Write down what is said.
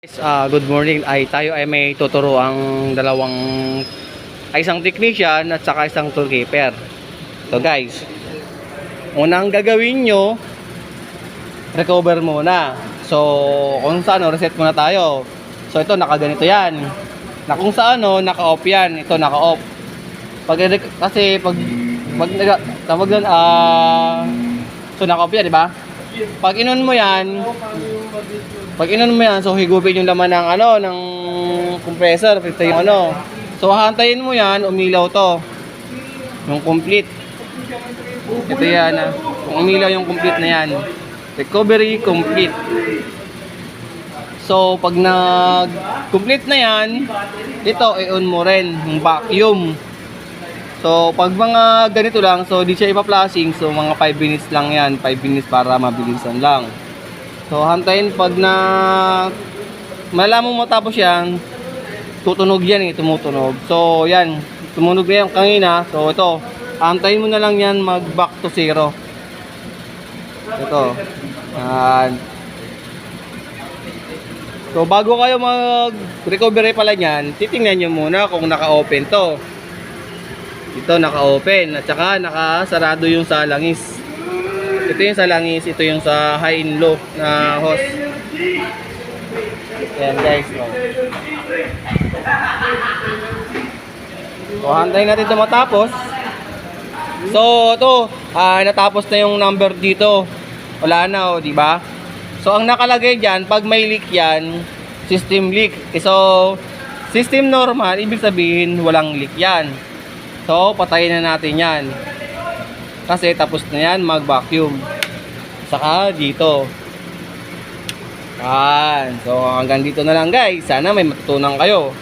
Guys, good morning. Tayo ay may tuturo ang isang technician at saka isang toolkeeper. So guys, unang gagawin nyo, recover muna. So kung saan, reset muna tayo. So ito, nakaganito yan. Na kung saan, naka-off yan. Ito, naka-off. Kasi tawag doon, so naka-off yan, di ba? Pag inon mo yan, so higupin yung laman ng ng compressor, ito yung So hantayin mo yan, umilaw to. Yung complete. Ito yan, kung umilaw yung complete na yan. Recovery complete. So pag nag-complete na yan, ito i-on mo rin yung vacuum. So pag mga ganito lang, so di siya ipa-flashing, so mga 5 minutes lang yan, 5 minutes para mabilisan lang. So hantayin pag malaman mo tapos yan, tutunog yan tumutunog. So yan, tumunog na yan kanina. So ito, hantayin mo na lang yan mag back to zero. Ito. Yan. So bago kayo mag recovery pala niyan, titingnan nyo muna kung naka-open to. Ito naka-open at saka nakasarado yung sa langis. Ito yung sa langis, ito yung sa high and low na hose. Ayan guys. So hantayin natin ito matapos. So ito, natapos na yung number dito. Wala na di ba? So ang nakalagay diyan, pag may leak yan, system leak. So system normal, ibig sabihin walang leak yan. So, patayin na natin yan. Kasi tapos na yan mag-vacuum. Saka dito. Yan. So, hanggang dito na lang guys. Sana may matutunan kayo.